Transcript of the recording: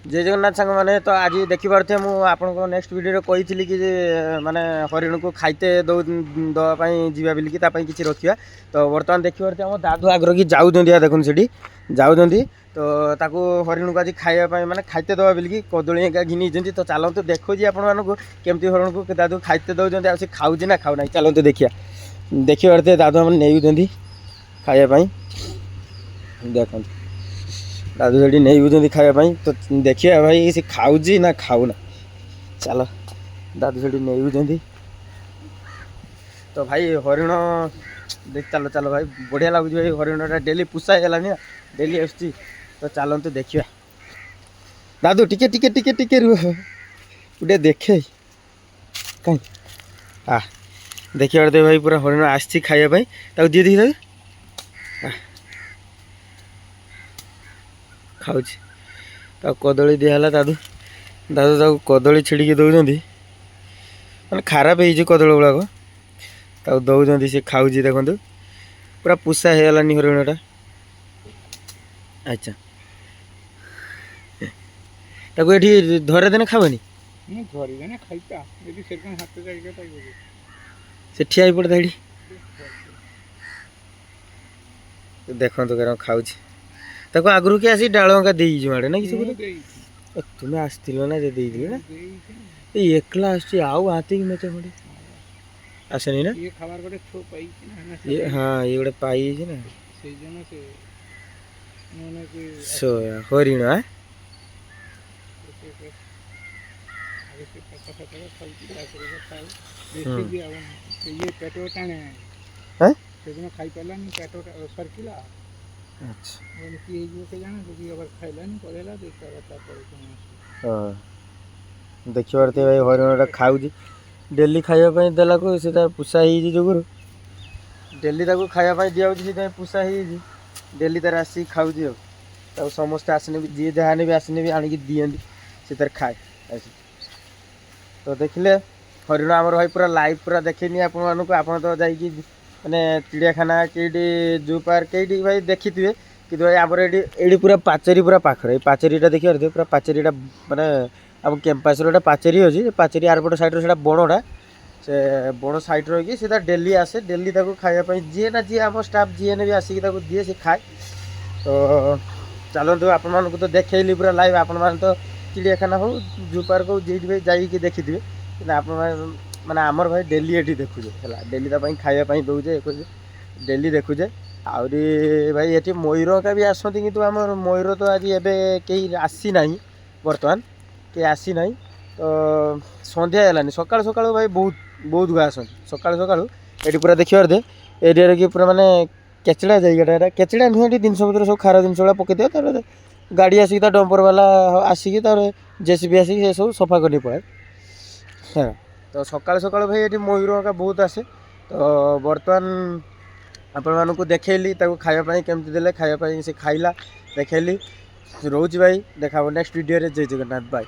जय जगन्नाथ सांग मैंने तो आज देखिपे मुझे नेक्स्ट वीडियो कही कि माने हरिण को खाइते दवाई जीवा बोलिकी किसी रखा तो बर्तमान देखिपे आम दादू आग्रह की जाऊँ देखुन से जाऊँ तो ताकू हरिण को आज खावाई माने खाइते दवा बोलिकी कदली एका घिनी तो चलते देखो आपको केमती हरिण को दादू खाइते दौरान आ खाऊ ना खाऊ ना चलते देखिए देखिए दादू आम नहीं खावाई देखते दादू से नहीं खावाई तो देखिए भाई सी खाऊँ ना खाऊ ना चलो दादू से नहीं तो भाई हरिण देख चलो चलो भाई बढ़िया लगुच भाई हरिणटा डेली पुषा है डेली आसुची तो चलते देखिए दादू टिके टिके टिके टिके रुह गोटे देखे कहीं हाँ देखिए भाई पूरा हरिण आसी खावाई दी दी खाऊ कदली दिहला दादू दादू ताको कदली छिड़की दौरान मैंने खराब हो कदली गुड़ाक दौरान सी खाऊ देखो पूरा पुषा हो गलानी हरिणटा अच्छा ताको ये धरे देने खाओनी से ठिया पड़ता ये देखो तो खाऊ ताको आगु के आसी डालंका दे माड़े ना किसी तुम्हें आसती ना जे दे ना ये एकला आउ हाथी की मेचे खड़े आसनी ना ये हाँ ये गोटे पाई ना सोया हरिण हाँ देखिए भाई हरिणटा खाऊ डेली खावाई देला को से पुषा हो डेली खावाई दिया पुषा हो डेली तार आसिक खाऊ समस्ते आसने जी जहाँ भी आसने भी आणिक दिखती से तार खाए तो देखिले हरिण आमर भाई पूरा लाइव पूरा देखनी आपन तो जाइए मैंने चिड़ियाखाना कईटी जू पार्क कईटी भाई देखी थे कि भाई आमर ये पूरा पाचेरी पूरा पाखर पाचेरीटा देखिए पूरा पाचेरीटा माने आम कैंपस पाचेरी अच्छी पाचेरी आरपट साइड से बणटा से बण साइड रही सीधा डेली आसे डेली खावाई जी ना जी आम स्टाफ जी ने भी आसिक दिए से खाए तो चलते आपण तो देखली पूरा लाइव आपण तो चिड़ियाखाना हो जू पार्क हो जी भाई जाइए देखी थे कि आप माने आमर भाई डेली ये देखुचे है डेली खावाई दौचे डेली देखुचे आहरी भाई ये मयूर का भी आसती कि आम मयूर तो आज एवं कहीं आसी ना बर्तमान कहीं आसी ना तो सन्ध्या है सकाल सकाल भाई बहुत बहुत गुआ आस सकाल सकाल ये पूरा देखिए दे एरिया कि पूरा माने केचड़ा जगह केचड़ा नुहे जिनस पत्र सब खार जिन गुड़ा पकई दिया गाड़ी आसिक डंपर वाला आसिक जेसीबी आसिक सब सफा करनी पड़े हाँ तो सकाल सकाल भाई ये मयूर का बहुत आसे तो बर्तमान आपण मानक देखली खावाई केमती देले खावाई से खाइला देखली रोज भाई देखा नेक्स्ट वीडियो रे जय जगन्नाथ बाय।